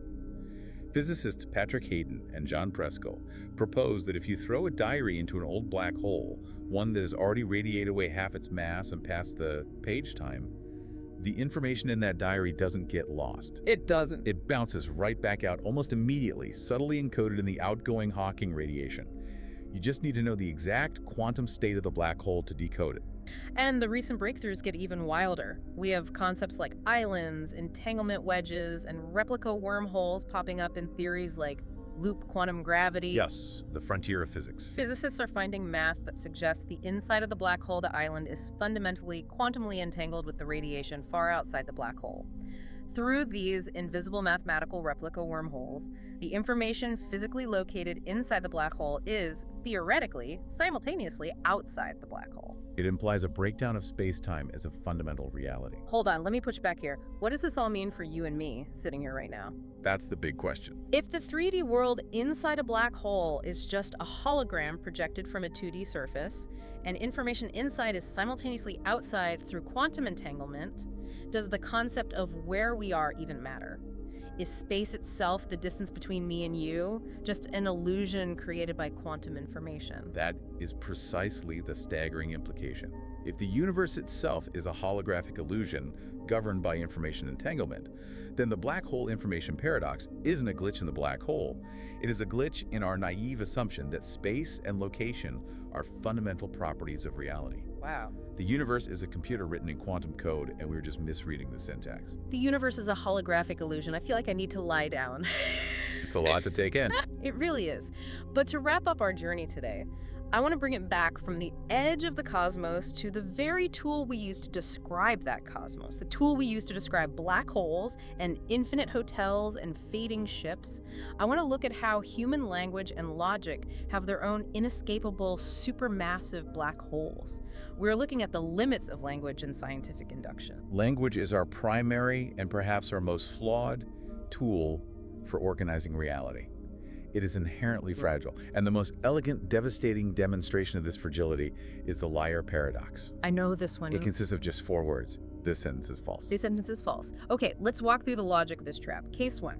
Physicists Patrick Hayden and John Preskill proposed that if you throw a diary into an old black hole, one that has already radiated away half its mass and past the page time, the information in that diary doesn't get lost. It doesn't. It bounces right back out almost immediately, subtly encoded in the outgoing Hawking radiation. You just need to know the exact quantum state of the black hole to decode it. And the recent breakthroughs get even wilder. We have concepts like islands, entanglement wedges, and replica wormholes popping up in theories like loop quantum gravity. Yes, the frontier of physics. Physicists are finding math that suggests the inside of the black hole, the island, is fundamentally quantumly entangled with the radiation far outside the black hole. Through these invisible mathematical replica wormholes, the information physically located inside the black hole is, theoretically, simultaneously outside the black hole. It implies a breakdown of space-time as a fundamental reality. Hold on, let me push back here. What does this all mean for you and me, sitting here right now? That's the big question. If the 3D world inside a black hole is just a hologram projected from a 2D surface, and information inside is simultaneously outside through quantum entanglement, does the concept of where we are even matter? Is space itself, the distance between me and you, just an illusion created by quantum information? That is precisely the staggering implication. If the universe itself is a holographic illusion governed by information entanglement, then the black hole information paradox isn't a glitch in the black hole. It is a glitch in our naive assumption that space and location are fundamental properties of reality. Wow. The universe is a computer written in quantum code, and we were just misreading the syntax. The universe is a holographic illusion. I feel like I need to lie down. It's a lot to take in. It really is. But to wrap up our journey today, I want to bring it back from the edge of the cosmos to the very tool we use to describe that cosmos, the tool we use to describe black holes and infinite hotels and fading ships. I want to look at how human language and logic have their own inescapable supermassive black holes. We're looking at the limits of language and scientific induction. Language is our primary and perhaps our most flawed tool for organizing reality. It is inherently fragile, and the most elegant, devastating demonstration of this fragility is the liar paradox. I know this one. It consists of just 4 words. This sentence is false. This sentence is false. Okay, let's walk through the logic of this trap. Case 1.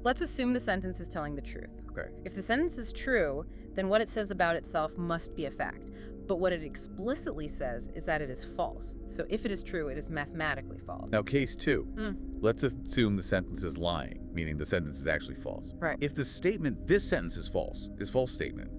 Let's assume the sentence is telling the truth. Okay. If the sentence is true, then what it says about itself must be a fact. But what it explicitly says is that it is false. So if it is true, it is mathematically false. Now, case 2. Let's assume the sentence is lying, meaning the sentence is actually false. Right. If the statement, this sentence is false statement,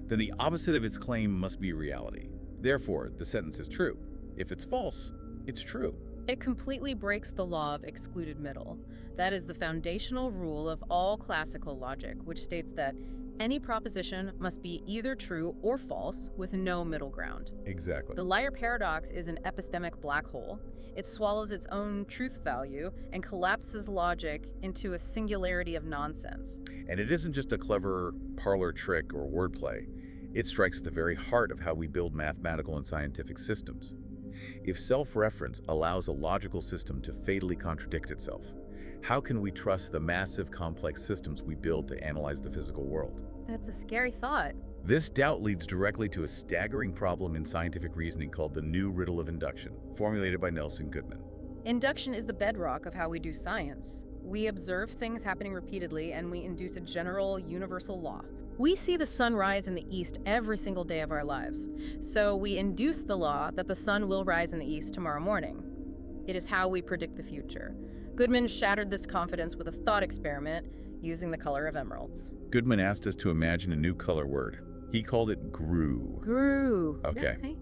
then the opposite of its claim must be reality. Therefore, the sentence is true. If it's false, it's true. It completely breaks the law of excluded middle. That is the foundational rule of all classical logic, which states that any proposition must be either true or false with no middle ground. Exactly. The liar paradox is an epistemic black hole. It swallows its own truth value and collapses logic into a singularity of nonsense. And it isn't just a clever parlor trick or wordplay. It strikes at the very heart of how we build mathematical and scientific systems. If self-reference allows a logical system to fatally contradict itself, how can we trust the massive, complex systems we build to analyze the physical world? That's a scary thought. This doubt leads directly to a staggering problem in scientific reasoning called the new riddle of induction, formulated by Nelson Goodman. Induction is the bedrock of how we do science. We observe things happening repeatedly, and we induce a general, universal law. We see the sun rise in the east every single day of our lives, so we induce the law that the sun will rise in the east tomorrow morning. It is how we predict the future. Goodman shattered this confidence with a thought experiment using the color of emeralds. Goodman asked us to imagine a new color word. He called it grew. Grew. Okay.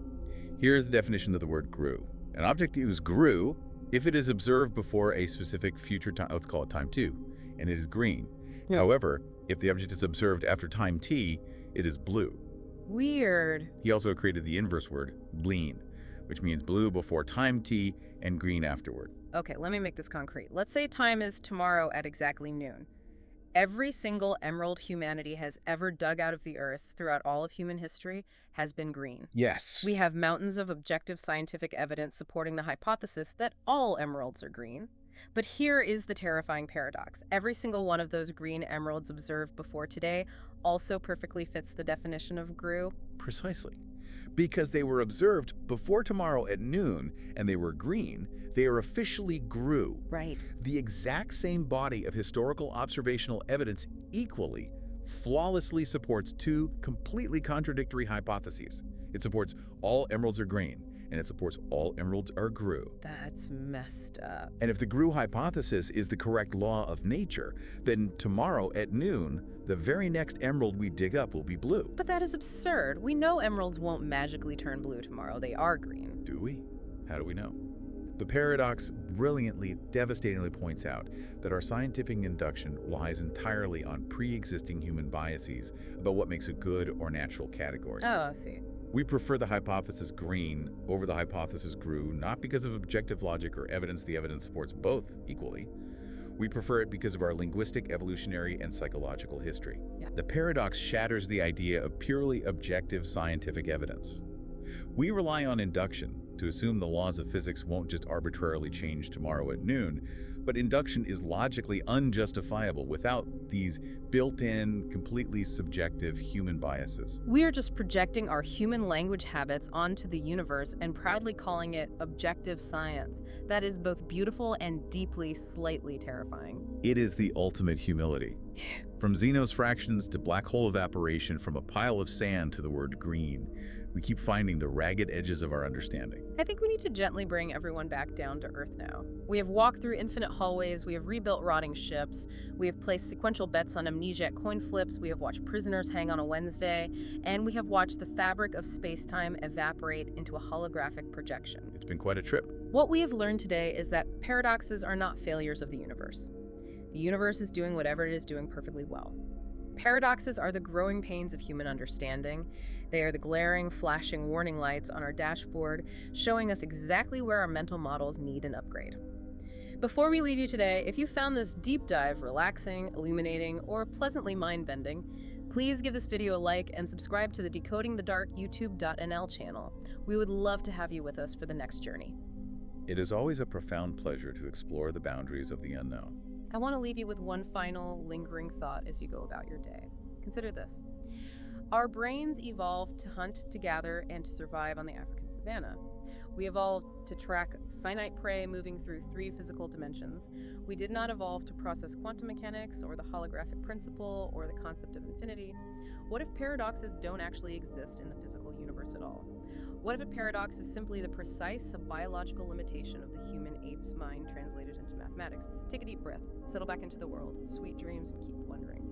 Here's the definition of the word grew. An object is grew if it is observed before a specific future time, let's call it time 2, and it is green. Yeah. However, if the object is observed after time t, it is blue. Weird. He also created the inverse word, bleen, which means blue before time t and green afterward. Okay, let me make this concrete. Let's say time is tomorrow at exactly noon. Every single emerald humanity has ever dug out of the earth throughout all of human history has been green. Yes. We have mountains of objective scientific evidence supporting the hypothesis that all emeralds are green. But here is the terrifying paradox. Every single one of those green emeralds observed before today also perfectly fits the definition of GRU. Precisely. Because they were observed before tomorrow at noon and they were green, they are officially GRU. Right. The exact same body of historical observational evidence equally, flawlessly supports two completely contradictory hypotheses. It supports all emeralds are green, and it supports all emeralds are GRU. That's messed up. And if the GRU hypothesis is the correct law of nature, then tomorrow at noon, the very next emerald we dig up will be blue. But that is absurd. We know emeralds won't magically turn blue tomorrow. They are green. Do we? How do we know? The paradox brilliantly, devastatingly points out that our scientific induction relies entirely on pre-existing human biases about what makes a good or natural category. Oh, I see. We prefer the hypothesis green over the hypothesis GRU, not because of objective logic or evidence. The evidence supports both equally. We prefer it because of our linguistic, evolutionary, and psychological history. Yeah. The paradox shatters the idea of purely objective scientific evidence. We rely on induction to assume the laws of physics won't just arbitrarily change tomorrow at noon, but induction is logically unjustifiable without these built-in, completely subjective human biases. We are just projecting our human language habits onto the universe and proudly calling it objective science. That is both beautiful and deeply, slightly terrifying. It is the ultimate humility. From Zeno's fractions to black hole evaporation, from a pile of sand to the word green, we keep finding the ragged edges of our understanding. I think we need to gently bring everyone back down to Earth now. We have walked through infinite hallways, we have rebuilt rotting ships, we have placed sequential bets on amnesiac coin flips, we have watched prisoners hang on a Wednesday, and we have watched the fabric of space-time evaporate into a holographic projection. It's been quite a trip. What we have learned today is that paradoxes are not failures of the universe. The universe is doing whatever it is doing perfectly well. Paradoxes are the growing pains of human understanding. They are the glaring, flashing warning lights on our dashboard, showing us exactly where our mental models need an upgrade. Before we leave you today, if you found this deep dive relaxing, illuminating, or pleasantly mind-bending, please give this video a like and subscribe to the Decoding the Dark YouTube.nl channel. We would love to have you with us for the next journey. It is always a profound pleasure to explore the boundaries of the unknown. I want to leave you with one final lingering thought as you go about your day. Consider this. Our brains evolved to hunt, to gather, and to survive on the African savanna. We evolved to track finite prey moving through 3 physical dimensions. We did not evolve to process quantum mechanics or the holographic principle or the concept of infinity. What if paradoxes don't actually exist in the physical universe at all? What if a paradox is simply the precise biological limitation of the human ape's mind translated into mathematics? Take a deep breath, settle back into the world, sweet dreams, and keep wondering.